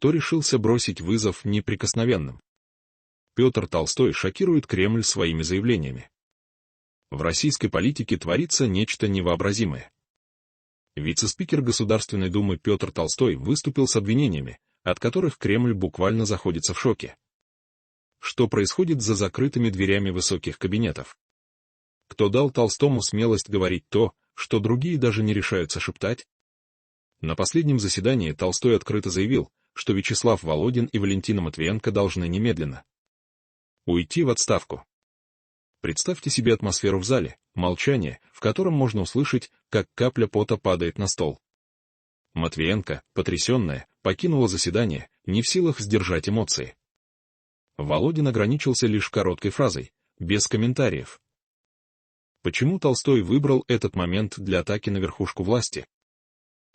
кто решился бросить вызов неприкосновенным. Петр Толстой шокирует Кремль своими заявлениями. В российской политике творится нечто невообразимое. Вице-спикер Государственной Думы Петр Толстой выступил с обвинениями, от которых Кремль буквально заходится в шоке. Что происходит за закрытыми дверями высоких кабинетов? Кто дал Толстому смелость говорить то, что другие даже не решаются шептать? На последнем заседании Толстой открыто заявил, что Вячеслав Володин и Валентина Матвиенко должны немедленно уйти в отставку. Представьте себе атмосферу в зале, молчание, в котором можно услышать, как капля пота падает на стол. Матвиенко, потрясенная, покинула заседание, не в силах сдержать эмоции. Володин ограничился лишь короткой фразой, без комментариев. Почему Толстой выбрал этот момент для атаки на верхушку власти?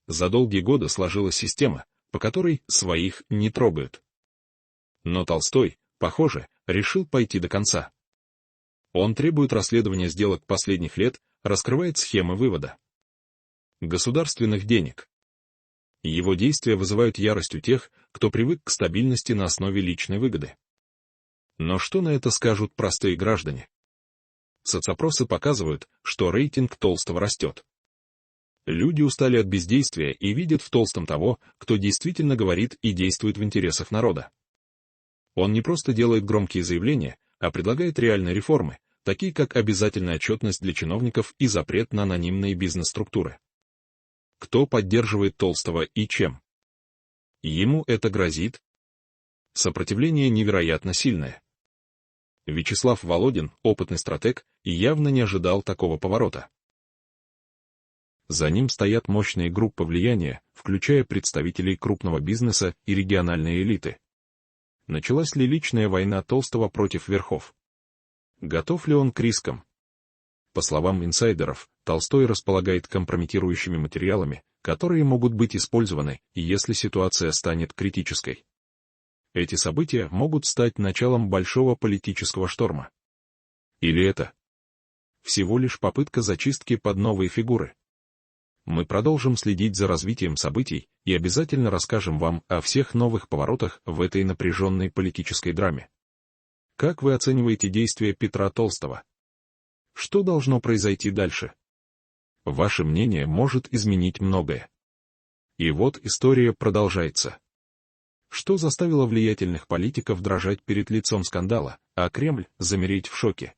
За долгие годы сложилась система, по которой своих не трогают. Но Толстой, похоже, решил пойти до конца. Он требует расследования сделок последних лет, раскрывает схемы вывода государственных денег. Его действия вызывают ярость у тех, кто привык к стабильности на основе личной выгоды. Но что на это скажут простые граждане? Соцопросы показывают, что рейтинг Толстого растет. Люди устали от бездействия и видят в Толстом того, кто действительно говорит и действует в интересах народа. Он не просто делает громкие заявления, а предлагает реальные реформы, такие как обязательная отчетность для чиновников и запрет на анонимные бизнес-структуры. Кто поддерживает Толстого и чем? Ему это грозит? Сопротивление невероятно сильное. Вячеслав Володин, опытный стратег, явно не ожидал такого поворота. За ним стоят мощные группы влияния, включая представителей крупного бизнеса и региональной элиты. Началась ли личная война Толстого против верхов? Готов ли он к рискам? По словам инсайдеров, Толстой располагает компрометирующими материалами, которые могут быть использованы, если ситуация станет критической. Эти события могут стать началом большого политического шторма. Или это всего лишь попытка зачистки под новые фигуры? Мы продолжим следить за развитием событий и обязательно расскажем вам о всех новых поворотах в этой напряженной политической драме. Как вы оцениваете действия Петра Толстого? Что должно произойти дальше? Ваше мнение может изменить многое. И вот история продолжается. Что заставило влиятельных политиков дрожать перед лицом скандала, а Кремль замереть в шоке?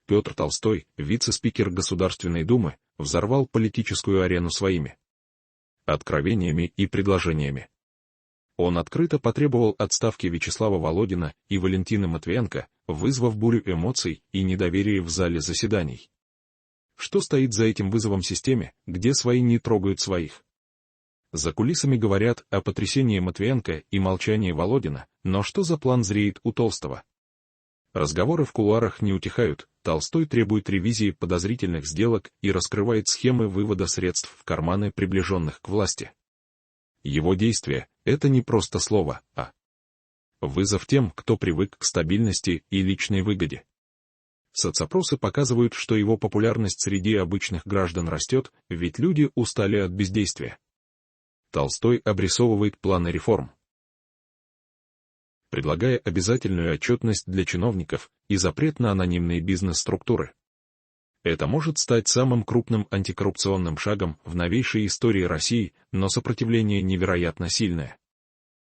Петр Толстой, вице-спикер Государственной Думы, взорвал политическую арену своими откровениями и предложениями. Он открыто потребовал отставки Вячеслава Володина и Валентины Матвиенко, вызвав бурю эмоций и недоверия в зале заседаний. Что стоит за этим вызовом системе, где свои не трогают своих? За кулисами говорят о потрясении Матвиенко и молчании Володина, но что за план зреет у Толстого? Разговоры в кулуарах не утихают, Толстой требует ревизии подозрительных сделок и раскрывает схемы вывода средств в карманы приближенных к власти. Его действия — это не просто слово, а вызов тем, кто привык к стабильности и личной выгоде. Соцопросы показывают, что его популярность среди обычных граждан растет, ведь люди устали от бездействия. Толстой обрисовывает планы реформ, предлагая обязательную отчетность для чиновников и запрет на анонимные бизнес-структуры. Это может стать самым крупным антикоррупционным шагом в новейшей истории России, но сопротивление невероятно сильное.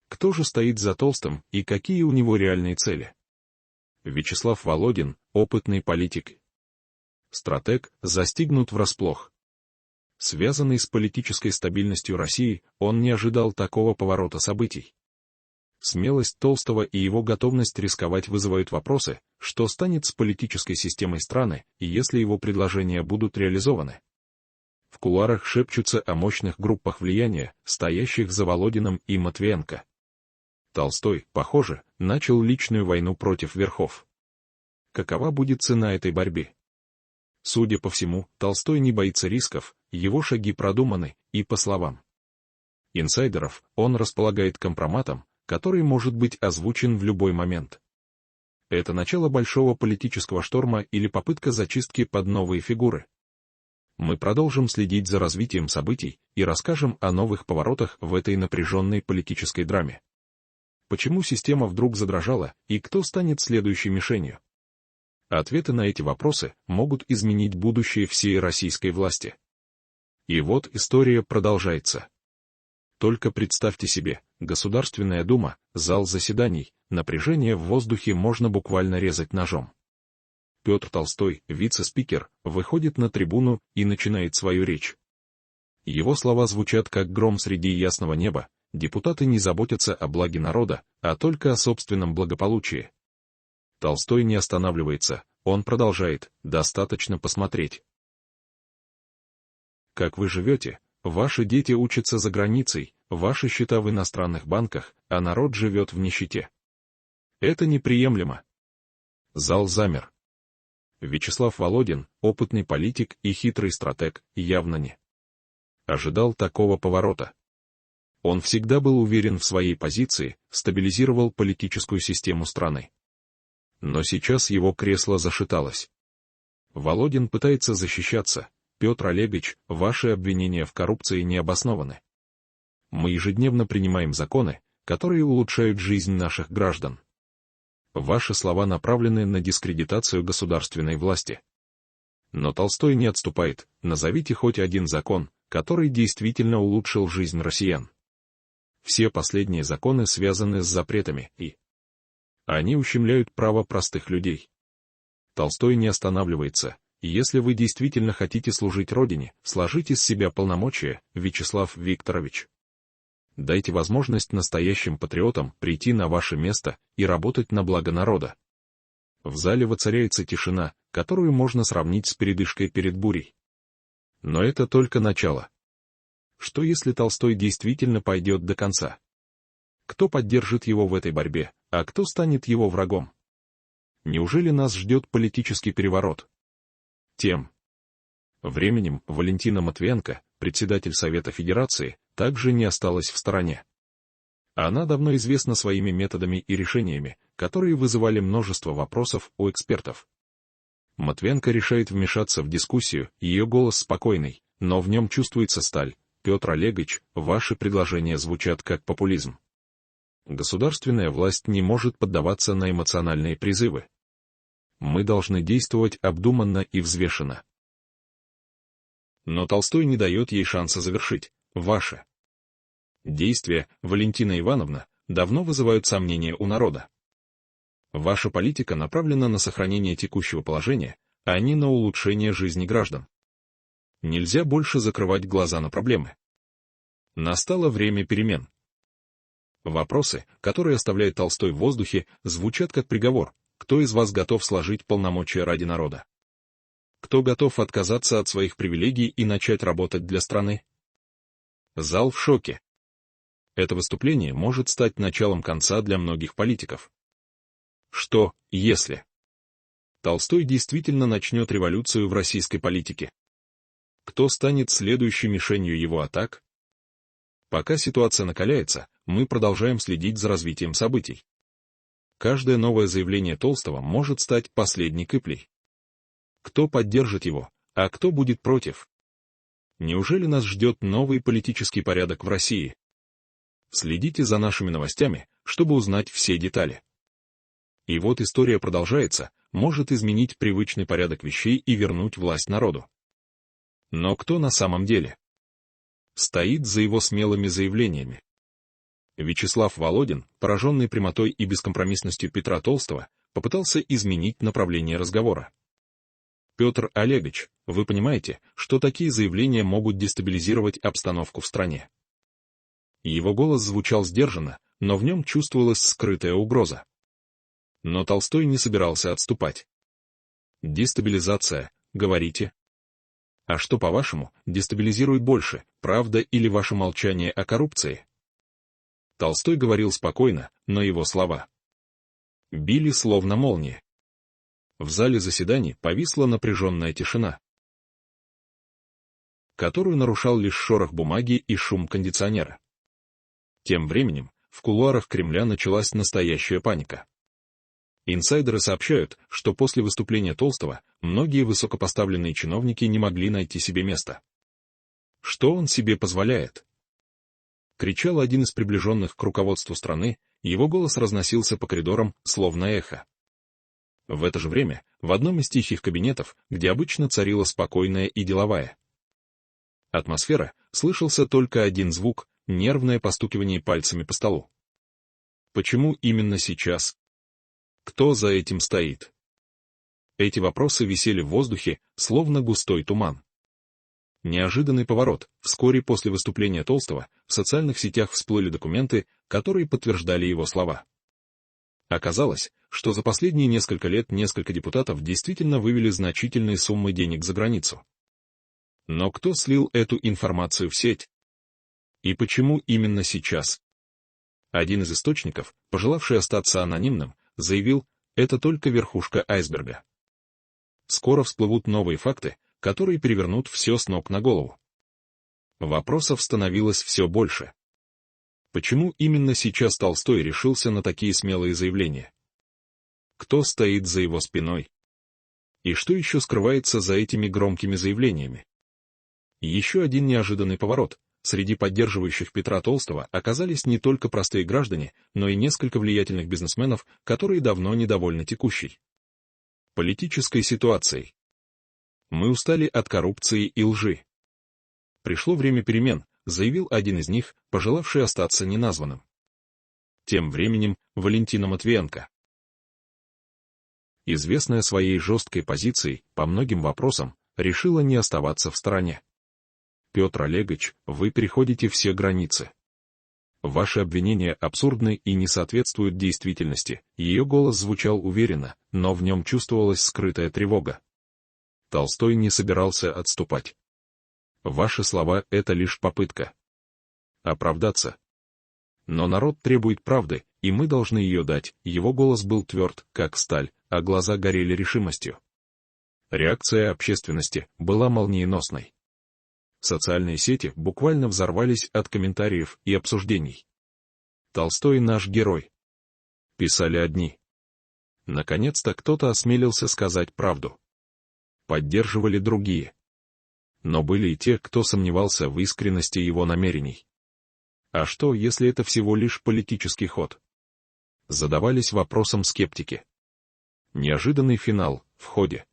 Кто же стоит за Толстым и какие у него реальные цели? Вячеслав Володин, опытный политик. Стратег, застигнут врасплох. Связанный с политической стабильностью России, он не ожидал такого поворота событий. Смелость Толстого и его готовность рисковать вызывают вопросы, что станет с политической системой страны, если его предложения будут реализованы. В кулуарах шепчутся о мощных группах влияния, стоящих за Володиным и Матвиенко. Толстой, похоже, начал личную войну против верхов. Какова будет цена этой борьбы? Судя по всему, Толстой не боится рисков, его шаги продуманы, и по словам инсайдеров, он располагает компроматом, который может быть озвучен в любой момент. Это начало большого политического шторма или попытка зачистки под новые фигуры. Мы продолжим следить за развитием событий и расскажем о новых поворотах в этой напряженной политической драме. Почему система вдруг задрожала и кто станет следующей мишенью? Ответы на эти вопросы могут изменить будущее всей российской власти. И вот история продолжается. Только представьте себе, Государственная Дума, зал заседаний, напряжение в воздухе можно буквально резать ножом. Петр Толстой, вице-спикер, выходит на трибуну и начинает свою речь. Его слова звучат как гром среди ясного неба: депутаты не заботятся о благе народа, а только о собственном благополучии. Толстой не останавливается, он продолжает: достаточно посмотреть, как вы живете. Ваши дети учатся за границей, ваши счета в иностранных банках, а народ живет в нищете. Это неприемлемо. Зал замер. Вячеслав Володин, опытный политик и хитрый стратег, явно не ожидал такого поворота. Он всегда был уверен в своей позиции, стабилизировал политическую систему страны. Но сейчас его кресло зашаталось. Володин пытается защищаться. Петр Олегович, ваши обвинения в коррупции не обоснованы. Мы ежедневно принимаем законы, которые улучшают жизнь наших граждан. Ваши слова направлены на дискредитацию государственной власти. Но Толстой не отступает: назовите хоть один закон, который действительно улучшил жизнь россиян. Все последние законы связаны с запретами, и они ущемляют право простых людей. Толстой не останавливается. Если вы действительно хотите служить Родине, сложите с себя полномочия, Вячеслав Викторович. Дайте возможность настоящим патриотам прийти на ваше место и работать на благо народа. В зале воцаряется тишина, которую можно сравнить с передышкой перед бурей. Но это только начало. Что если Толстой действительно пойдет до конца? Кто поддержит его в этой борьбе, а кто станет его врагом? Неужели нас ждет политический переворот? Тем временем Валентина Матвиенко, председатель Совета Федерации, также не осталась в стороне. Она давно известна своими методами и решениями, которые вызывали множество вопросов у экспертов. Матвиенко решает вмешаться в дискуссию, ее голос спокойный, но в нем чувствуется сталь. Петр Олегович, ваши предложения звучат как популизм. Государственная власть не может поддаваться на эмоциональные призывы. Мы должны действовать обдуманно и взвешенно. Но Толстой не дает ей шанса завершить. Ваши действия, Валентина Ивановна, давно вызывают сомнения у народа. Ваша политика направлена на сохранение текущего положения, а не на улучшение жизни граждан. Нельзя больше закрывать глаза на проблемы. Настало время перемен. Вопросы, которые оставляет Толстой в воздухе, звучат как приговор. Кто из вас готов сложить полномочия ради народа? Кто готов отказаться от своих привилегий и начать работать для страны? Зал в шоке. Это выступление может стать началом конца для многих политиков. Что, если Толстой действительно начнет революцию в российской политике? Кто станет следующей мишенью его атак? Пока ситуация накаляется, мы продолжаем следить за развитием событий. Каждое новое заявление Толстого может стать последней каплей. Кто поддержит его, а кто будет против? Неужели нас ждет новый политический порядок в России? Следите за нашими новостями, чтобы узнать все детали. И вот история продолжается, может изменить привычный порядок вещей и вернуть власть народу. Но кто на самом деле стоит за его смелыми заявлениями? Вячеслав Володин, пораженный прямотой и бескомпромиссностью Петра Толстого, попытался изменить направление разговора. Петр Олегович, вы понимаете, что такие заявления могут дестабилизировать обстановку в стране? Его голос звучал сдержанно, но в нем чувствовалась скрытая угроза. Но Толстой не собирался отступать. Дестабилизация, говорите? А что, по-вашему, дестабилизирует больше, правда или ваше молчание о коррупции? Толстой говорил спокойно, но его слова били словно молнии. В зале заседаний повисла напряженная тишина, которую нарушал лишь шорох бумаги и шум кондиционера. Тем временем, в кулуарах Кремля началась настоящая паника. Инсайдеры сообщают, что после выступления Толстого многие высокопоставленные чиновники не могли найти себе места. Что он себе позволяет? Кричал один из приближенных к руководству страны, его голос разносился по коридорам, словно эхо. В это же время, в одном из тихих кабинетов, где обычно царила спокойная и деловая атмосфера, слышался только один звук — нервное постукивание пальцами по столу. Почему именно сейчас? Кто за этим стоит? Эти вопросы висели в воздухе, словно густой туман. Неожиданный поворот. Вскоре после выступления Толстого в социальных сетях всплыли документы, которые подтверждали его слова. Оказалось, что за последние несколько лет несколько депутатов действительно вывели значительные суммы денег за границу. Но кто слил эту информацию в сеть? И почему именно сейчас? Один из источников, пожелавший остаться анонимным, заявил, это только верхушка айсберга. Скоро всплывут новые факты, которые перевернут все с ног на голову. Вопросов становилось все больше. Почему именно сейчас Толстой решился на такие смелые заявления? Кто стоит за его спиной? И что еще скрывается за этими громкими заявлениями? Еще один неожиданный поворот. Среди поддерживающих Петра Толстого оказались не только простые граждане, но и несколько влиятельных бизнесменов, которые давно недовольны текущей политической ситуацией. Мы устали от коррупции и лжи. Пришло время перемен, заявил один из них, пожелавший остаться неназванным. Тем временем Валентина Матвиенко, известная своей жесткой позицией по многим вопросам, решила не оставаться в стороне. Петр Олегович, вы переходите все границы. Ваши обвинения абсурдны и не соответствуют действительности. Ее голос звучал уверенно, но в нем чувствовалась скрытая тревога. Толстой не собирался отступать. Ваши слова — это лишь попытка оправдаться. Но народ требует правды, и мы должны ее дать. Его голос был тверд, как сталь, а глаза горели решимостью. Реакция общественности была молниеносной. Социальные сети буквально взорвались от комментариев и обсуждений. «Толстой наш герой», — писали одни. Наконец-то кто-то осмелился сказать правду. Поддерживали другие. Но были и те, кто сомневался в искренности его намерений. А что, если это всего лишь политический ход? Задавались вопросом скептики. Неожиданный финал в ходе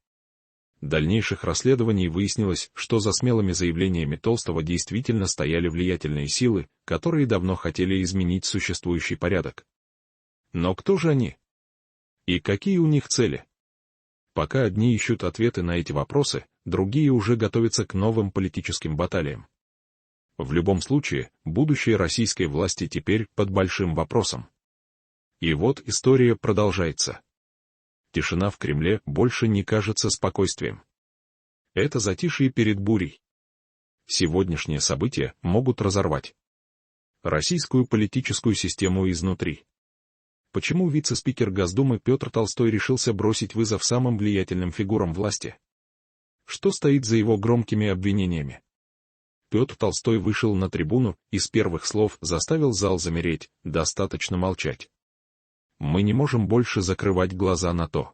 дальнейших расследований выяснилось, что за смелыми заявлениями Толстого действительно стояли влиятельные силы, которые давно хотели изменить существующий порядок. Но кто же они? И какие у них цели? Пока одни ищут ответы на эти вопросы, другие уже готовятся к новым политическим баталиям. В любом случае, будущее российской власти теперь под большим вопросом. И вот история продолжается. Тишина в Кремле больше не кажется спокойствием. Это затишье перед бурей. Сегодняшние события могут разорвать российскую политическую систему изнутри. Почему вице-спикер Госдумы Петр Толстой решился бросить вызов самым влиятельным фигурам власти? Что стоит за его громкими обвинениями? Петр Толстой вышел на трибуну и с первых слов заставил зал замереть, достаточно молчать. Мы не можем больше закрывать глаза на то,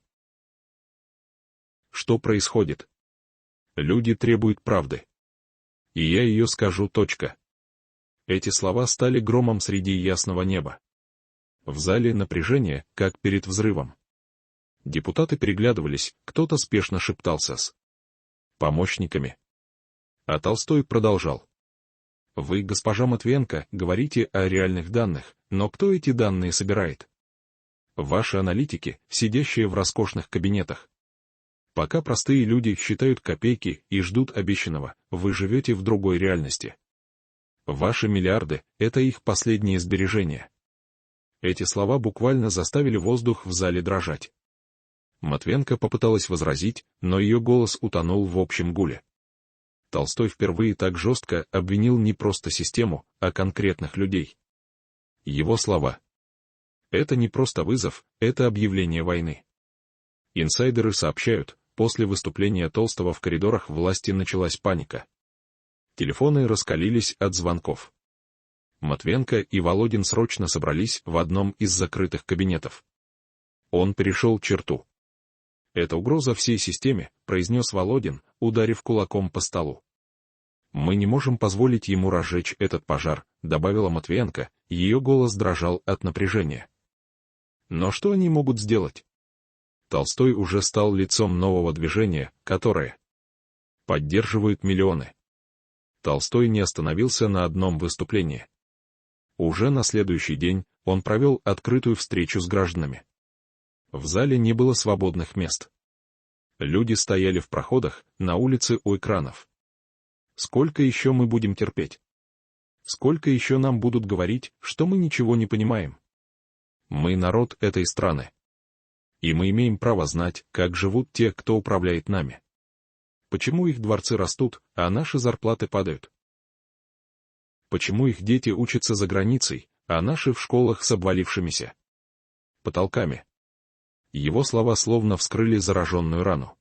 что происходит. Люди требуют правды. И я ее скажу, точка. Эти слова стали громом среди ясного неба. В зале напряжение, как перед взрывом. Депутаты переглядывались, кто-то спешно шептался с помощниками. А Толстой продолжал. Вы, госпожа Матвиенко, говорите о реальных данных, но кто эти данные собирает? Ваши аналитики, сидящие в роскошных кабинетах. Пока простые люди считают копейки и ждут обещанного, вы живете в другой реальности. Ваши миллиарды — это их последние сбережения. Эти слова буквально заставили воздух в зале дрожать. Матвиенко попыталась возразить, но ее голос утонул в общем гуле. Толстой впервые так жестко обвинил не просто систему, а конкретных людей. Его слова. Это не просто вызов, это объявление войны. Инсайдеры сообщают, после выступления Толстого в коридорах власти началась паника. Телефоны раскалились от звонков. Матвиенко и Володин срочно собрались в одном из закрытых кабинетов. Он перешел черту. «Это угроза всей системе», — произнес Володин, ударив кулаком по столу. «Мы не можем позволить ему разжечь этот пожар», — добавила Матвиенко, ее голос дрожал от напряжения. Но что они могут сделать? Толстой уже стал лицом нового движения, которое поддерживают миллионы. Толстой не остановился на одном выступлении. Уже на следующий день он провел открытую встречу с гражданами. В зале не было свободных мест. Люди стояли в проходах, на улице у экранов. Сколько еще мы будем терпеть? Сколько еще нам будут говорить, что мы ничего не понимаем? Мы народ этой страны. И мы имеем право знать, как живут те, кто управляет нами. Почему их дворцы растут, а наши зарплаты падают? Почему их дети учатся за границей, а наши в школах с обвалившимися потолками? Его слова словно вскрыли зараженную рану.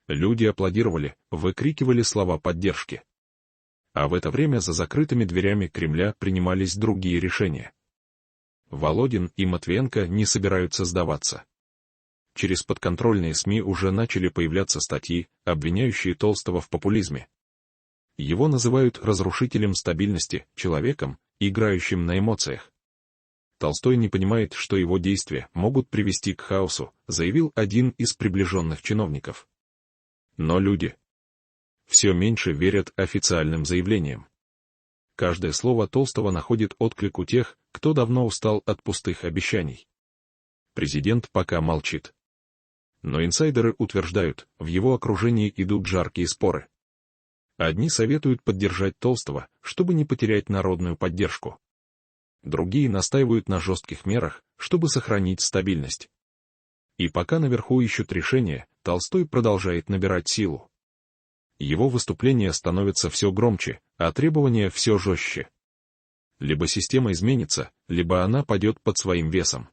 Люди аплодировали, выкрикивали слова поддержки. А в это время за закрытыми дверями Кремля принимались другие решения. Володин и Матвиенко не собираются сдаваться. Через подконтрольные СМИ уже начали появляться статьи, обвиняющие Толстого в популизме. Его называют разрушителем стабильности, человеком, играющим на эмоциях. Толстой не понимает, что его действия могут привести к хаосу, заявил один из приближенных чиновников. Но люди все меньше верят официальным заявлениям. Каждое слово Толстого находит отклик у тех, кто давно устал от пустых обещаний. Президент пока молчит. Но инсайдеры утверждают, в его окружении идут жаркие споры. Одни советуют поддержать Толстого, чтобы не потерять народную поддержку. Другие настаивают на жестких мерах, чтобы сохранить стабильность. И пока наверху ищут решение, Толстой продолжает набирать силу. Его выступления становятся все громче, а требования все жестче. Либо система изменится, либо она падет под своим весом.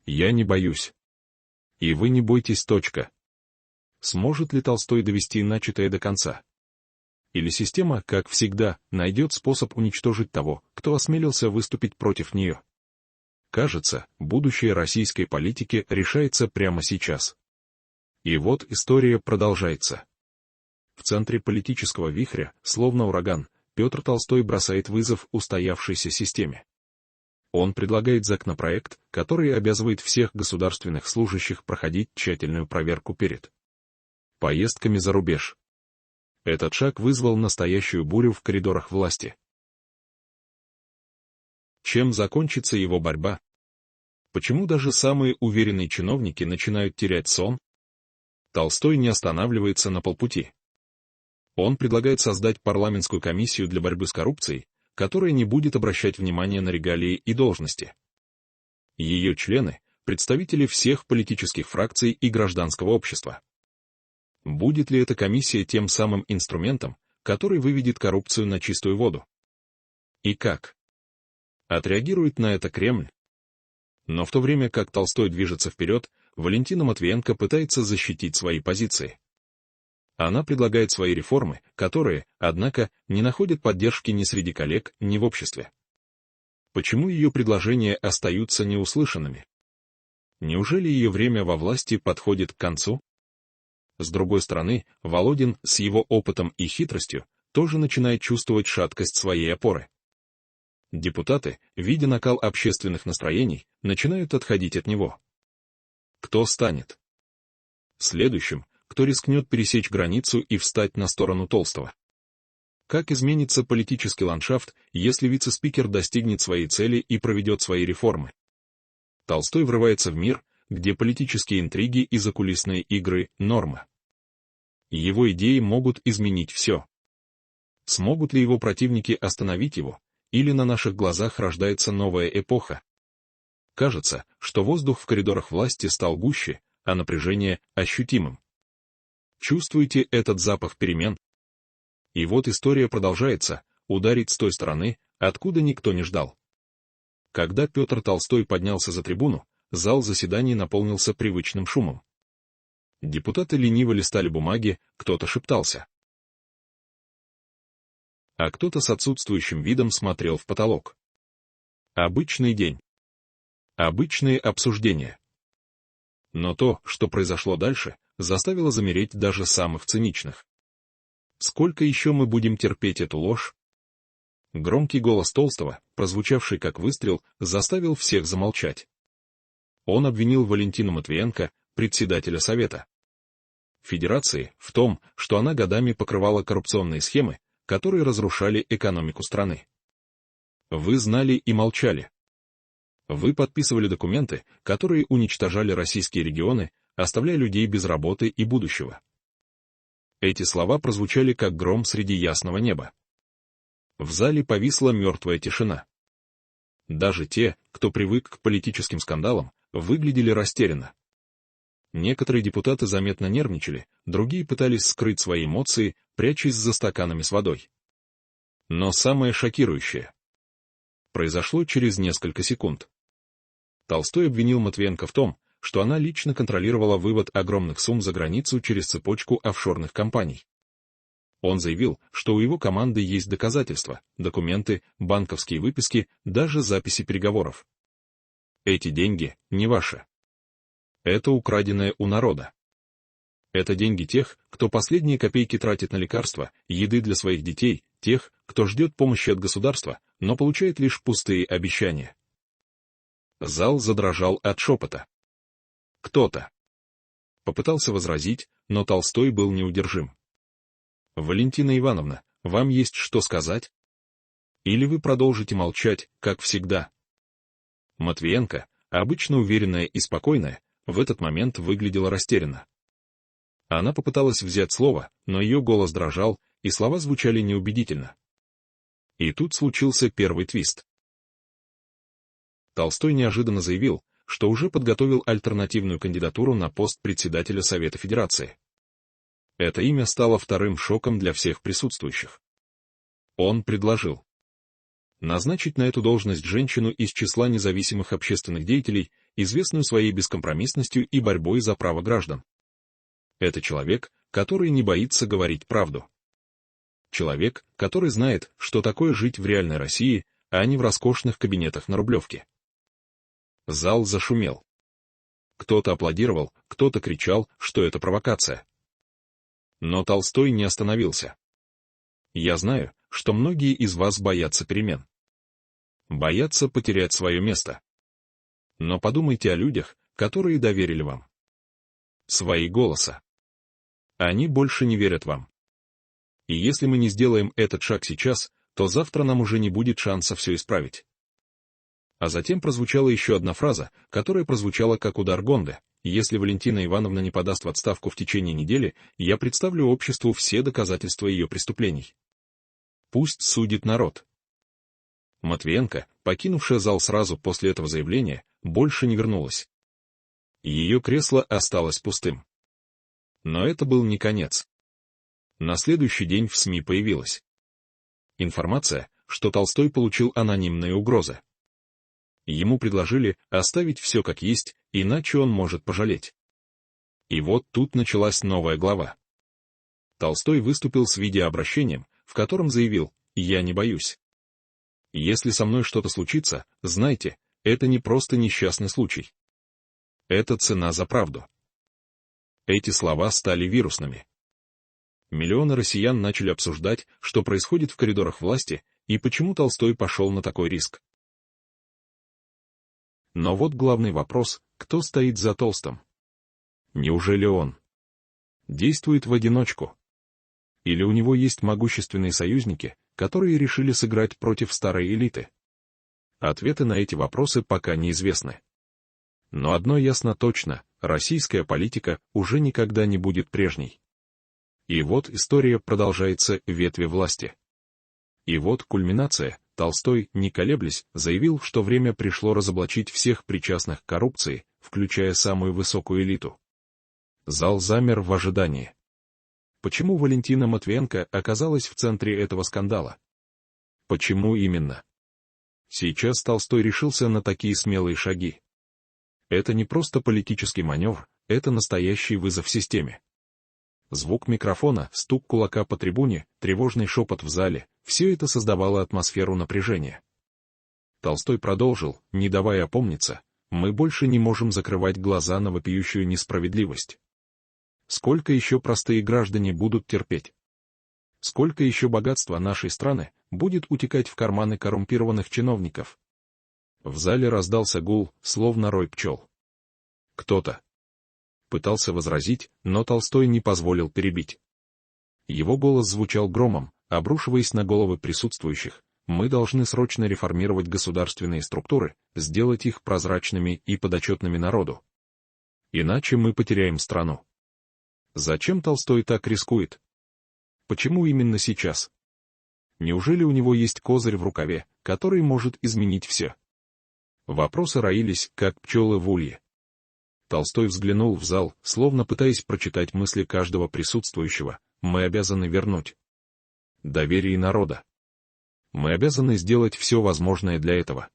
Я не боюсь. И вы не бойтесь. Сможет ли Толстой довести начатое до конца? Или система, как всегда, найдет способ уничтожить того, кто осмелился выступить против нее? Кажется, будущее российской политики решается прямо сейчас. И вот история продолжается. В центре политического вихря, словно ураган, Петр Толстой бросает вызов устоявшейся системе. Он предлагает законопроект, который обязывает всех государственных служащих проходить тщательную проверку перед поездками за рубеж. Этот шаг вызвал настоящую бурю в коридорах власти. Чем закончится его борьба? Почему даже самые уверенные чиновники начинают терять сон? Толстой не останавливается на полпути. Он предлагает создать парламентскую комиссию для борьбы с коррупцией, которая не будет обращать внимания на регалии и должности. Ее члены – представители всех политических фракций и гражданского общества. Будет ли эта комиссия тем самым инструментом, который выведет коррупцию на чистую воду? И как отреагирует на это Кремль? Но в то время как Толстой движется вперед, Валентина Матвиенко пытается защитить свои позиции. Она предлагает свои реформы, которые, однако, не находят поддержки ни среди коллег, ни в обществе. Почему ее предложения остаются неуслышанными? Неужели ее время во власти подходит к концу? С другой стороны, Володин с его опытом и хитростью тоже начинает чувствовать шаткость своей опоры. Депутаты, видя накал общественных настроений, начинают отходить от него. Кто станет следующим, кто рискнет пересечь границу и встать на сторону Толстого? Как изменится политический ландшафт, если вице-спикер достигнет своей цели и проведет свои реформы? Толстой врывается в мир, где политические интриги и закулисные игры – норма. Его идеи могут изменить все. Смогут ли его противники остановить его, или на наших глазах рождается новая эпоха? Кажется, что воздух в коридорах власти стал гуще, а напряжение – ощутимым. Чувствуете этот запах перемен? И вот история продолжается, ударить с той стороны, откуда никто не ждал. Когда Петр Толстой поднялся за трибуну, зал заседаний наполнился привычным шумом. Депутаты лениво листали бумаги, кто-то шептался. А кто-то с отсутствующим видом смотрел в потолок. Обычный день. Обычные обсуждения. Но то, что произошло дальше, заставило замереть даже самых циничных. Сколько еще мы будем терпеть эту ложь? Громкий голос Толстого, прозвучавший как выстрел, заставил всех замолчать. Он обвинил Валентину Матвиенко, председателя Совета Федерации, в том, что она годами покрывала коррупционные схемы, которые разрушали экономику страны. Вы знали и молчали. Вы подписывали документы, которые уничтожали российские регионы, оставляя людей без работы и будущего. Эти слова прозвучали как гром среди ясного неба. В зале повисла мертвая тишина. Даже те, кто привык к политическим скандалам, выглядели растерянно. Некоторые депутаты заметно нервничали, другие пытались скрыть свои эмоции, прячась за стаканами с водой. Но самое шокирующее произошло через несколько секунд. Толстой обвинил Матвиенко в том, что она лично контролировала вывод огромных сумм за границу через цепочку офшорных компаний. Он заявил, что у его команды есть доказательства, документы, банковские выписки, даже записи переговоров. Эти деньги не ваши. Это украденное у народа. Это деньги тех, кто последние копейки тратит на лекарства, еды для своих детей, тех, кто ждет помощи от государства, но получает лишь пустые обещания. Зал задрожал от шепота. Кто-то попытался возразить, но Толстой был неудержим. «Валентина Ивановна, вам есть что сказать? Или вы продолжите молчать, как всегда?» Матвиенко, обычно уверенная и спокойная, в этот момент выглядела растерянно. Она попыталась взять слово, но ее голос дрожал, и слова звучали неубедительно. И тут случился первый твист. Толстой неожиданно заявил, что уже подготовил альтернативную кандидатуру на пост председателя Совета Федерации. Это имя стало вторым шоком для всех присутствующих. Он предложил назначить на эту должность женщину из числа независимых общественных деятелей, известную своей бескомпромиссностью и борьбой за право граждан. Это человек, который не боится говорить правду. Человек, который знает, что такое жить в реальной России, а не в роскошных кабинетах на Рублевке. Зал зашумел. Кто-то аплодировал, кто-то кричал, что это провокация. Но Толстой не остановился. Я знаю, что многие из вас боятся перемен. Боятся потерять свое место. Но подумайте о людях, которые доверили вам свои голоса. Они больше не верят вам. И если мы не сделаем этот шаг сейчас, то завтра нам уже не будет шанса все исправить. А затем прозвучала еще одна фраза, которая прозвучала как удар гонга. Если Валентина Ивановна не подаст в отставку в течение недели, я представлю обществу все доказательства ее преступлений. Пусть судит народ. Матвиенко, покинувшая зал сразу после этого заявления, больше не вернулась. Ее кресло осталось пустым. Но это был не конец. На следующий день в СМИ появилась информация, что Толстой получил анонимные угрозы. Ему предложили оставить все как есть, иначе он может пожалеть. И вот тут началась новая глава. Толстой выступил с видеообращением, в котором заявил: «Я не боюсь. Если со мной что-то случится, знайте, это не просто несчастный случай. Это цена за правду». Эти слова стали вирусными. Миллионы россиян начали обсуждать, что происходит в коридорах власти, и почему Толстой пошел на такой риск. Но вот главный вопрос: кто стоит за Толстым? Неужели он действует в одиночку? Или у него есть могущественные союзники, которые решили сыграть против старой элиты? Ответы на эти вопросы пока неизвестны. Но одно ясно точно: российская политика уже никогда не будет прежней. И вот история продолжается в ветви власти. И вот кульминация. Толстой, не колеблясь, заявил, что время пришло разоблачить всех причастных к коррупции, включая самую высокую элиту. Зал замер в ожидании. Почему Валентина Матвиенко оказалась в центре этого скандала? Почему именно? Сейчас Толстой решился на такие смелые шаги. Это не просто политический маневр, это настоящий вызов системе. Звук микрофона, стук кулака по трибуне, тревожный шепот в зале — все это создавало атмосферу напряжения. Толстой продолжил, не давая опомниться: Мы больше не можем закрывать глаза на вопиющую несправедливость. Сколько еще простые граждане будут терпеть? Сколько еще богатства нашей страны будет утекать в карманы коррумпированных чиновников? В зале раздался гул, словно рой пчел. Кто-то пытался возразить, но Толстой не позволил перебить. Его голос звучал громом, обрушиваясь на головы присутствующих. Мы должны срочно реформировать государственные структуры, сделать их прозрачными и подотчетными народу. Иначе мы потеряем страну. Зачем Толстой так рискует? Почему именно сейчас? Неужели у него есть козырь в рукаве, который может изменить все? Вопросы роились, как пчелы в улье. Толстой взглянул в зал, словно пытаясь прочитать мысли каждого присутствующего. Мы обязаны вернуть доверие народа. Мы обязаны сделать все возможное для этого.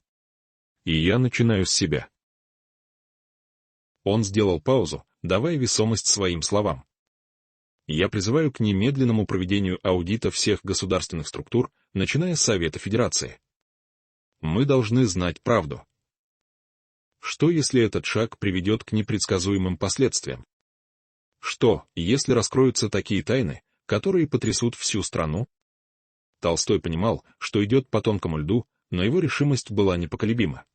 И я начинаю с себя. Он сделал паузу, давая весомость своим словам. Я призываю к немедленному проведению аудита всех государственных структур, начиная с Совета Федерации. Мы должны знать правду. Что, если этот шаг приведет к непредсказуемым последствиям? Что, если раскроются такие тайны, которые потрясут всю страну? Толстой понимал, что идет по тонкому льду, но его решимость была непоколебима.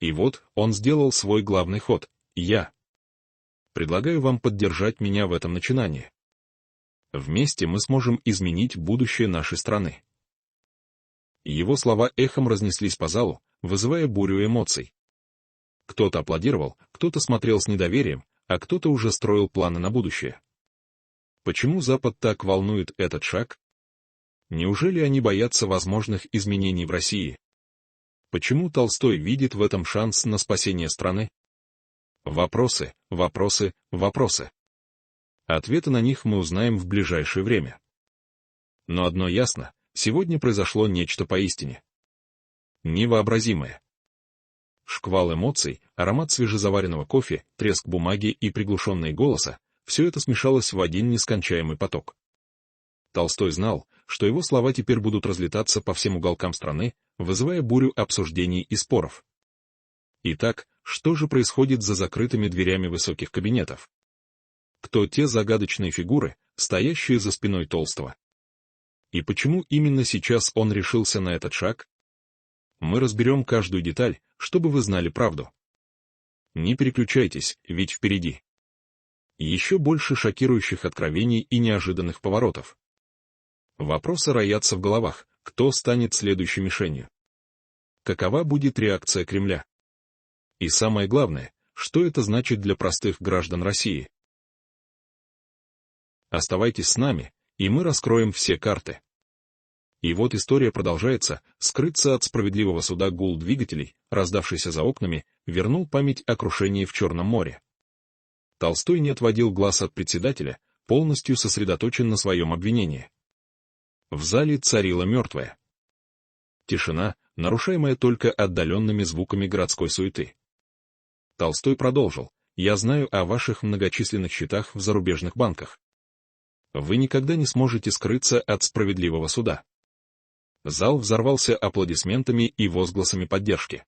И вот он сделал свой главный ход. Я предлагаю вам поддержать меня в этом начинании. Вместе мы сможем изменить будущее нашей страны. Его слова эхом разнеслись по залу, вызывая бурю эмоций. Кто-то аплодировал, кто-то смотрел с недоверием, а кто-то уже строил планы на будущее. Почему Запад так волнует этот шаг? Неужели они боятся возможных изменений в России? Почему Толстой видит в этом шанс на спасение страны? Вопросы, вопросы, вопросы. Ответы на них мы узнаем в ближайшее время. Но одно ясно, сегодня произошло нечто поистине невообразимое. Шквал эмоций, аромат свежезаваренного кофе, треск бумаги и приглушенные голоса — все это смешалось в один нескончаемый поток. Толстой знал, что его слова теперь будут разлетаться по всем уголкам страны, вызывая бурю обсуждений и споров. Итак, что же происходит за закрытыми дверями высоких кабинетов? Кто те загадочные фигуры, стоящие за спиной Толстого? И почему именно сейчас он решился на этот шаг? Мы разберем каждую деталь, чтобы вы знали правду. Не переключайтесь, ведь впереди еще больше шокирующих откровений и неожиданных поворотов. Вопросы роятся в головах: кто станет следующей мишенью? Какова будет реакция Кремля? И самое главное, что это значит для простых граждан России? Оставайтесь с нами, и мы раскроем все карты. И вот история продолжается. Скрыться от справедливого суда гул двигателей, раздавшийся за окнами, вернул память о крушении в Черном море. Толстой не отводил глаз от председателя, полностью сосредоточен на своем обвинении. В зале царила мертвая тишина, нарушаемая только отдаленными звуками городской суеты. Толстой продолжил: «Я знаю о ваших многочисленных счетах в зарубежных банках. Вы никогда не сможете скрыться от справедливого суда». Зал взорвался аплодисментами и возгласами поддержки.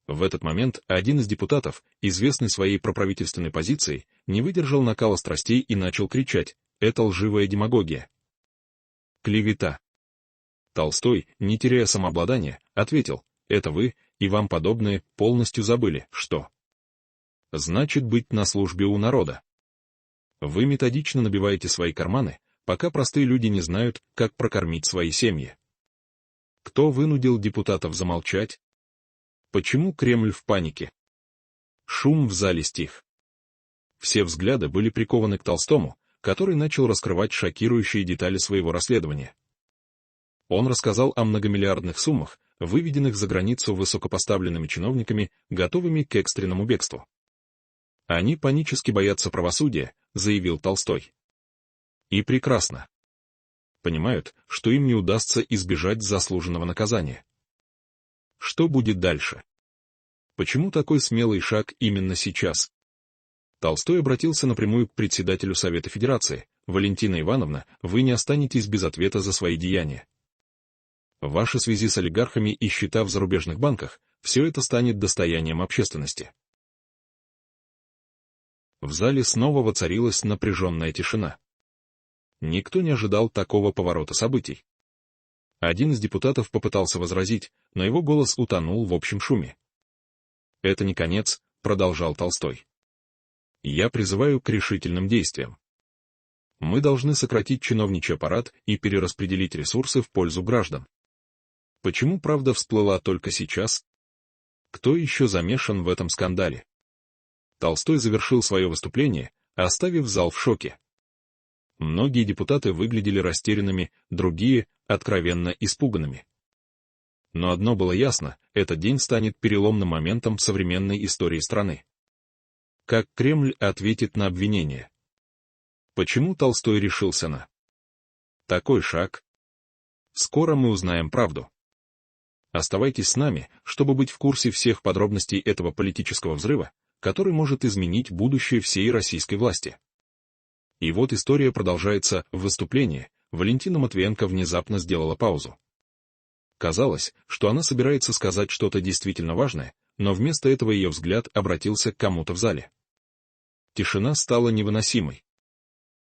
В этот момент один из депутатов, известный своей проправительственной позицией, не выдержал накала страстей и начал кричать: «Это лживая демагогия! Клевета!» Толстой, не теряя самообладания, ответил: «Это вы и вам подобные полностью забыли, что значит быть на службе у народа. Вы методично набиваете свои карманы, пока простые люди не знают, как прокормить свои семьи». Кто вынудил депутатов замолчать? Почему Кремль в панике? Шум в зале стих. Все взгляды были прикованы к Толстому, который начал раскрывать шокирующие детали своего расследования. Он рассказал о многомиллиардных суммах, выведенных за границу высокопоставленными чиновниками, готовыми к экстренному бегству. «Они панически боятся правосудия», — заявил Толстой. И прекрасно понимают, что им не удастся избежать заслуженного наказания. Что будет дальше? Почему такой смелый шаг именно сейчас? Толстой обратился напрямую к председателю Совета Федерации: «Валентина Ивановна, вы не останетесь без ответа за свои деяния. Ваши связи с олигархами и счета в зарубежных банках — все это станет достоянием общественности. В зале снова воцарилась напряженная тишина. Никто не ожидал такого поворота событий. Один из депутатов попытался возразить, но его голос утонул в общем шуме. «Это не конец», — продолжал Толстой. «Я призываю к решительным действиям. Мы должны сократить чиновничий аппарат и перераспределить ресурсы в пользу граждан. Почему правда всплыла только сейчас? Кто еще замешан в этом скандале?» Толстой завершил свое выступление, оставив зал в шоке. Многие депутаты выглядели растерянными, другие — откровенно испуганными. Но одно было ясно — этот день станет переломным моментом в современной истории страны. Как Кремль ответит на обвинения? Почему Толстой решился на такой шаг? Скоро мы узнаем правду. Оставайтесь с нами, чтобы быть в курсе всех подробностей этого политического взрыва, который может изменить будущее всей российской власти. И вот история продолжается. В выступлении Валентина Матвиенко внезапно сделала паузу. Казалось, что она собирается сказать что-то действительно важное, но вместо этого ее взгляд обратился к кому-то в зале. Тишина стала невыносимой.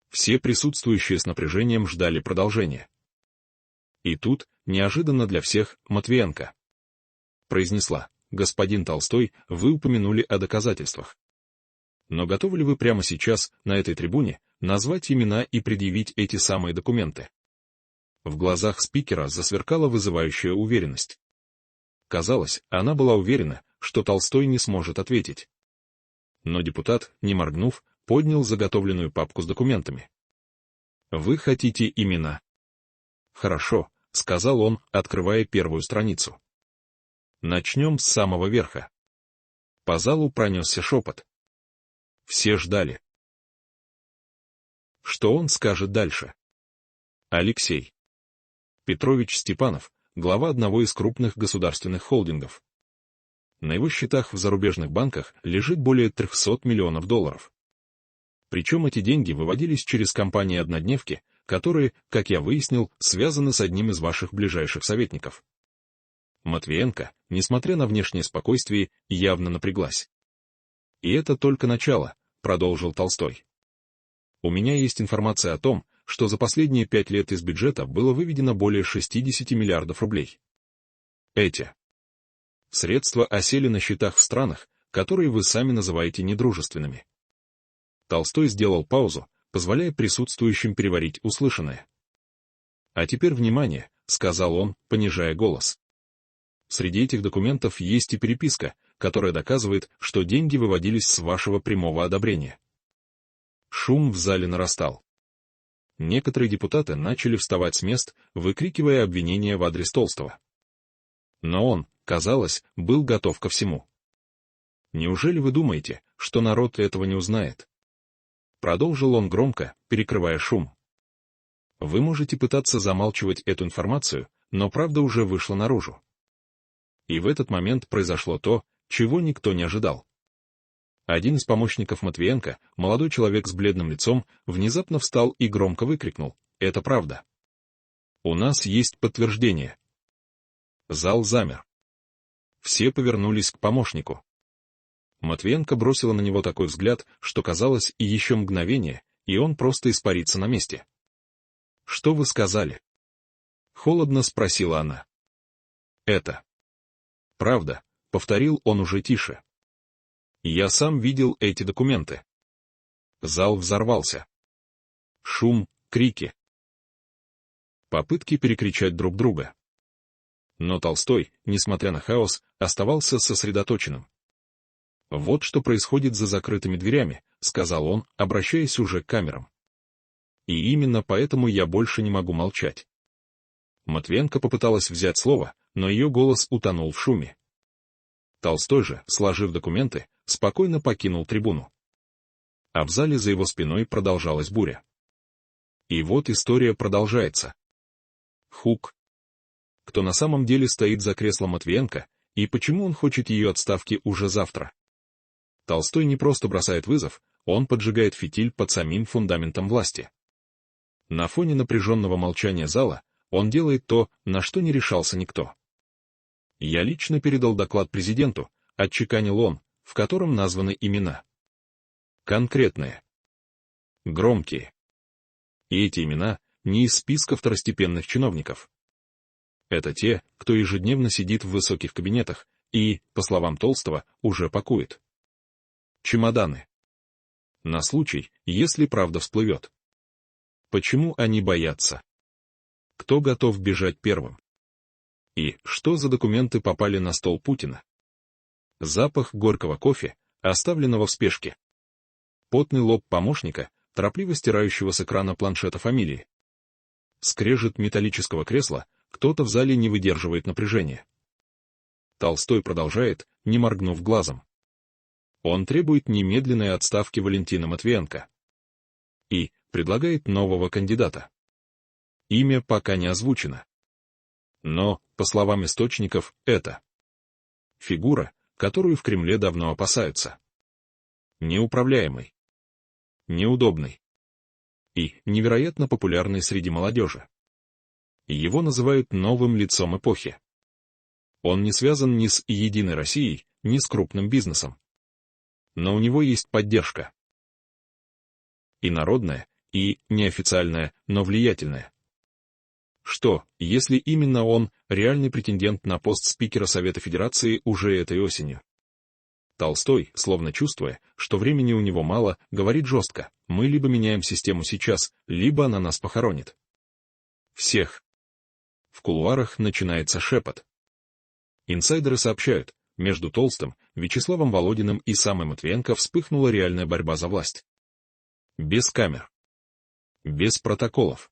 Все присутствующие с напряжением ждали продолжения. И тут, неожиданно для всех, Матвиенко произнесла: «Господин Толстой, вы упомянули о доказательствах. Но готовы ли вы прямо сейчас, на этой трибуне, назвать имена и предъявить эти самые документы?» В глазах спикера засверкала вызывающая уверенность. Казалось, она была уверена, что Толстой не сможет ответить. Но депутат, не моргнув, поднял заготовленную папку с документами. «Вы хотите имена?» «Хорошо», — сказал он, открывая первую страницу. «Начнем с самого верха». По залу пронесся шепот. Все ждали. Что он скажет дальше? Алексей Петрович Степанов, глава одного из крупных государственных холдингов. На его счетах в зарубежных банках лежит более 300 миллионов долларов. Причем эти деньги выводились через компании-однодневки, которые, как я выяснил, связаны с одним из ваших ближайших советников. Матвиенко, несмотря на внешнее спокойствие, явно напряглась. «И это только начало», — продолжил Толстой. «У меня есть информация о том, что за последние 5 лет из бюджета было выведено более 60 миллиардов рублей. Эти средства осели на счетах в странах, которые вы сами называете недружественными». Толстой сделал паузу, позволяя присутствующим переварить услышанное. «А теперь внимание», — сказал он, понижая голос. «Среди этих документов есть и переписка, которая доказывает, что деньги выводились с вашего прямого одобрения». Шум в зале нарастал. Некоторые депутаты начали вставать с мест, выкрикивая обвинения в адрес Толстого. Но он, казалось, был готов ко всему. «Неужели вы думаете, что народ этого не узнает?» Продолжил он громко, перекрывая шум. «Вы можете пытаться замалчивать эту информацию, но правда уже вышла наружу». И в этот момент произошло то, чего никто не ожидал. Один из помощников Матвиенко, молодой человек с бледным лицом, внезапно встал и громко выкрикнул: «Это правда! У нас есть подтверждение!» Зал замер. Все повернулись к помощнику. Матвиенко бросила на него такой взгляд, что казалось, и еще мгновение, и он просто испарится на месте. «Что вы сказали?» — холодно спросила она. «Это правда», — повторил он уже тише. «Я сам видел эти документы». Зал взорвался. Шум, крики. Попытки перекричать друг друга. Но Толстой, несмотря на хаос, оставался сосредоточенным. «Вот что происходит за закрытыми дверями», — сказал он, обращаясь уже к камерам. «И именно поэтому я больше не могу молчать». Матвиенко попыталась взять слово, но ее голос утонул в шуме. Толстой же, сложив документы, спокойно покинул трибуну. А в зале за его спиной продолжалась буря. И вот история продолжается. Хук. Кто на самом деле стоит за креслом Матвиенко, и почему он хочет ее отставки уже завтра? Толстой не просто бросает вызов, он поджигает фитиль под самим фундаментом власти. На фоне напряженного молчания зала он делает то, на что не решался никто. «Я лично передал доклад президенту», — отчеканил он, в котором названы имена. Конкретные. Громкие. И эти имена не из списка второстепенных чиновников. Это те, кто ежедневно сидит в высоких кабинетах и, по словам Толстого, уже пакует чемоданы. На случай, если правда всплывет. Почему они боятся? Кто готов бежать первым? И что за документы попали на стол Путина? Запах горького кофе, оставленного в спешке. Потный лоб помощника, торопливо стирающего с экрана планшета фамилии. Скрежет металлического кресла, кто-то в зале не выдерживает напряжения. Толстой продолжает, не моргнув глазом. Он требует немедленной отставки Валентина Матвиенко. И предлагает нового кандидата. Имя пока не озвучено. Но, по словам источников, это фигура, которую в Кремле давно опасаются. Неуправляемый. Неудобный. И невероятно популярный среди молодежи. Его называют новым лицом эпохи. Он не связан ни с «Единой Россией», ни с крупным бизнесом. Но у него есть поддержка. И народная, и неофициальная, но влиятельная. Что, если именно он реальный претендент на пост спикера Совета Федерации уже этой осенью? Толстой, словно чувствуя, что времени у него мало, говорит жестко: мы либо меняем систему сейчас, либо она нас похоронит. Всех. В кулуарах начинается шепот. Инсайдеры сообщают, между Толстым, Вячеславом Володиным и самым Матвиенко вспыхнула реальная борьба за власть. Без камер. Без протоколов.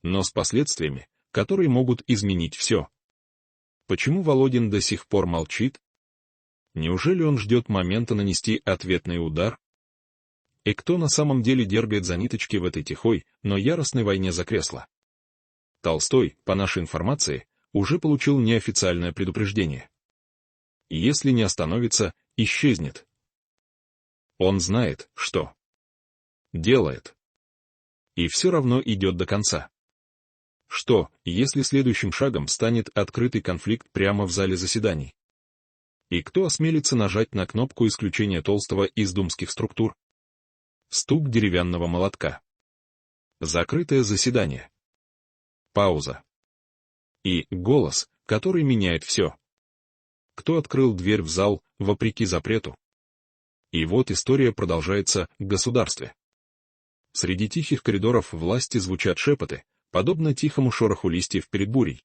Но с последствиями, которые могут изменить все. Почему Володин до сих пор молчит? Неужели он ждет момента нанести ответный удар? И кто на самом деле дергает за ниточки в этой тихой, но яростной войне за кресло? Толстой, по нашей информации, уже получил неофициальное предупреждение. Если не остановится, исчезнет. Он знает, что делает. И все равно идет до конца. Что, если следующим шагом станет открытый конфликт прямо в зале заседаний? И кто осмелится нажать на кнопку исключения Толстого из думских структур? Стук деревянного молотка. Закрытое заседание. Пауза. И голос, который меняет все. Кто открыл дверь в зал, вопреки запрету? И вот история продолжается в государстве. Среди тихих коридоров власти звучат шепоты, подобно тихому шороху листьев перед бурей.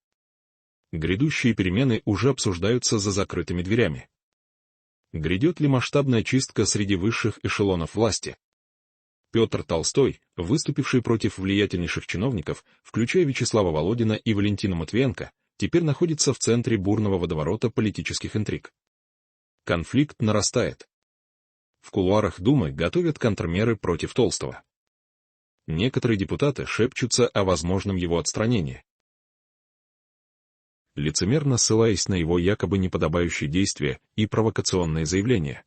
Грядущие перемены уже обсуждаются за закрытыми дверями. Грядет ли масштабная чистка среди высших эшелонов власти? Петр Толстой, выступивший против влиятельнейших чиновников, включая Вячеслава Володина и Валентина Матвиенко, теперь находится в центре бурного водоворота политических интриг. Конфликт нарастает. В кулуарах Думы готовят контрмеры против Толстого. Некоторые депутаты шепчутся о возможном его отстранении. Лицемерно ссылаясь на его якобы неподобающие действия и провокационные заявления.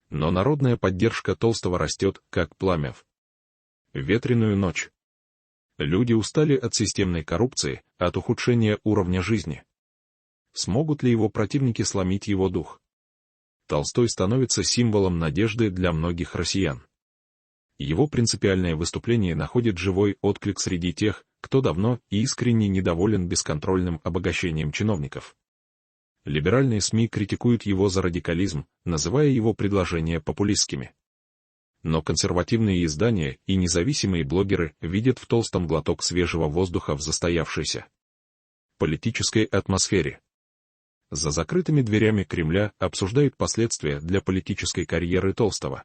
Но народная поддержка Толстого растет, как пламя в ветреную ночь. Люди устали от системной коррупции, от ухудшения уровня жизни. Смогут ли его противники сломить его дух? Толстой становится символом надежды для многих россиян. Его принципиальное выступление находит живой отклик среди тех, кто давно и искренне недоволен бесконтрольным обогащением чиновников. Либеральные СМИ критикуют его за радикализм, называя его предложения популистскими. Но консервативные издания и независимые блогеры видят в Толстом глоток свежего воздуха в застоявшейся политической атмосфере. За закрытыми дверями Кремля обсуждают последствия для политической карьеры Толстого.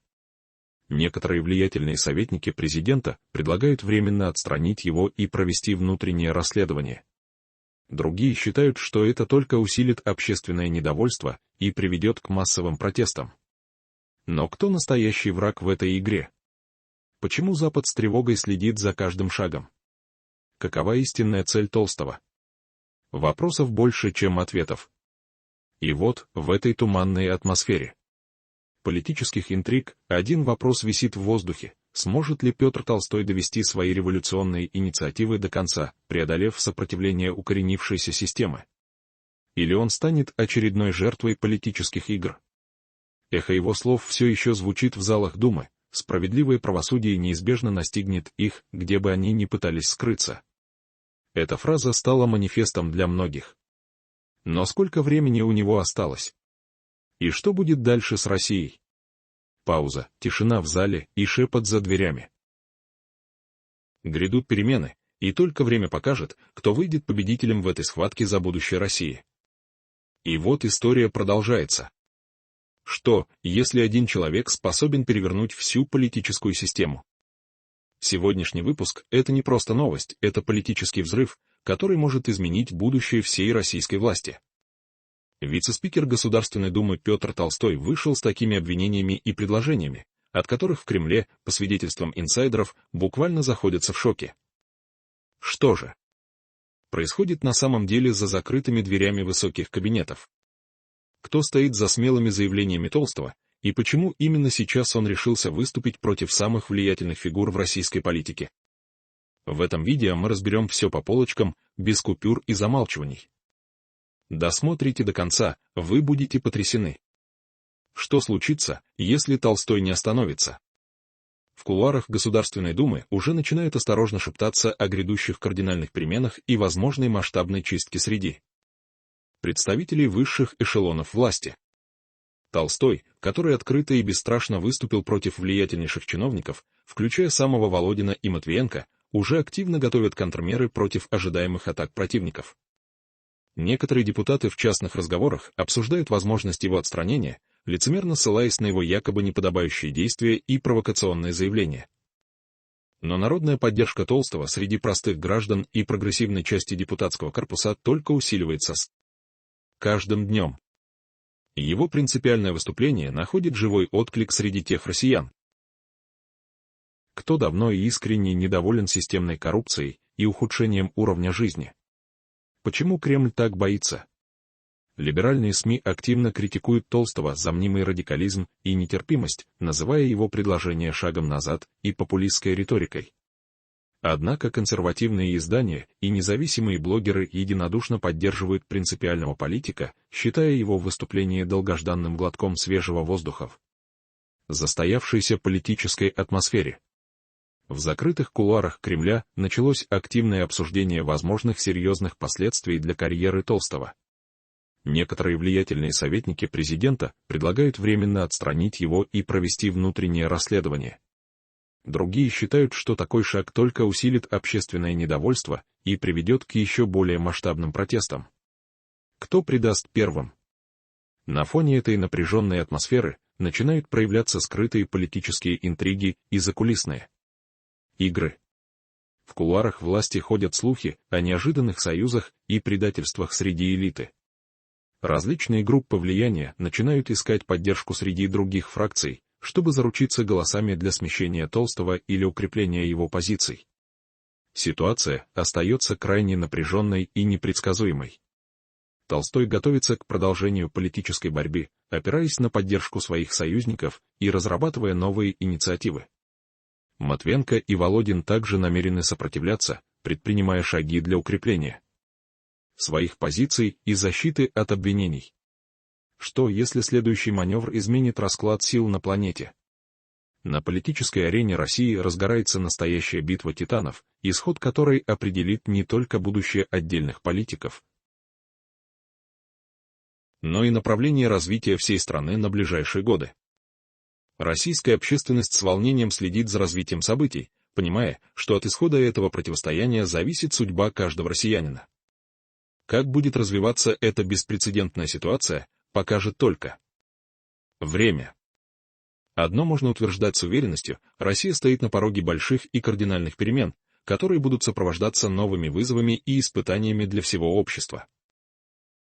Некоторые влиятельные советники президента предлагают временно отстранить его и провести внутреннее расследование. Другие считают, что это только усилит общественное недовольство и приведет к массовым протестам. Но кто настоящий враг в этой игре? Почему Запад с тревогой следит за каждым шагом? Какова истинная цель Толстого? Вопросов больше, чем ответов. И вот, в этой туманной атмосфере политических интриг, один вопрос висит в воздухе: сможет ли Петр Толстой довести свои революционные инициативы до конца, преодолев сопротивление укоренившейся системы? Или он станет очередной жертвой политических игр? Эхо его слов все еще звучит в залах Думы: справедливое правосудие неизбежно настигнет их, где бы они ни пытались скрыться. Эта фраза стала манифестом для многих. Но сколько времени у него осталось? И что будет дальше с Россией? Пауза, тишина в зале и шепот за дверями. Грядут перемены, и только время покажет, кто выйдет победителем в этой схватке за будущее России. И вот история продолжается. Что, если один человек способен перевернуть всю политическую систему? Сегодняшний выпуск — это не просто новость, это политический взрыв, который может изменить будущее всей российской власти. Вице-спикер Государственной Думы Петр Толстой вышел с такими обвинениями и предложениями, от которых в Кремле, по свидетельствам инсайдеров, буквально заходятся в шоке. Что же происходит на самом деле за закрытыми дверями высоких кабинетов? Кто стоит за смелыми заявлениями Толстого, и почему именно сейчас он решился выступить против самых влиятельных фигур в российской политике? В этом видео мы разберем все по полочкам, без купюр и замалчиваний. Досмотрите до конца, вы будете потрясены. Что случится, если Толстой не остановится? В кулуарах Государственной Думы уже начинают осторожно шептаться о грядущих кардинальных переменах и возможной масштабной чистке среди представителей высших эшелонов власти. Толстой, который открыто и бесстрашно выступил против влиятельнейших чиновников, включая самого Володина и Матвиенко, уже активно готовят контрмеры против ожидаемых атак противников. Некоторые депутаты в частных разговорах обсуждают возможность его отстранения, лицемерно ссылаясь на его якобы неподобающие действия и провокационные заявления. Но народная поддержка Толстого среди простых граждан и прогрессивной части депутатского корпуса только усиливается с каждым днем. Его принципиальное выступление находит живой отклик среди тех россиян, кто давно и искренне недоволен системной коррупцией и ухудшением уровня жизни. Почему Кремль так боится? Либеральные СМИ активно критикуют Толстого за мнимый радикализм и нетерпимость, называя его предложение шагом назад и популистской риторикой. Однако консервативные издания и независимые блогеры единодушно поддерживают принципиального политика, считая его выступление долгожданным глотком свежего воздуха в застоявшейся политической атмосфере. В закрытых кулуарах Кремля началось активное обсуждение возможных серьезных последствий для карьеры Толстого. Некоторые влиятельные советники президента предлагают временно отстранить его и провести внутреннее расследование. Другие считают, что такой шаг только усилит общественное недовольство и приведет к еще более масштабным протестам. Кто предаст первым? На фоне этой напряженной атмосферы начинают проявляться скрытые политические интриги и закулисные игры. В кулуарах власти ходят слухи о неожиданных союзах и предательствах среди элиты. Различные группы влияния начинают искать поддержку среди других фракций, чтобы заручиться голосами для смещения Толстого или укрепления его позиций. Ситуация остается крайне напряженной и непредсказуемой. Толстой готовится к продолжению политической борьбы, опираясь на поддержку своих союзников и разрабатывая новые инициативы. Матвиенко и Володин также намерены сопротивляться, предпринимая шаги для укрепления своих позиций и защиты от обвинений. Что, если следующий маневр изменит расклад сил на планете? На политической арене России разгорается настоящая битва титанов, исход которой определит не только будущее отдельных политиков, но и направление развития всей страны на ближайшие годы. Российская общественность с волнением следит за развитием событий, понимая, что от исхода этого противостояния зависит судьба каждого россиянина. Как будет развиваться эта беспрецедентная ситуация, покажет только время. Одно можно утверждать с уверенностью: Россия стоит на пороге больших и кардинальных перемен, которые будут сопровождаться новыми вызовами и испытаниями для всего общества.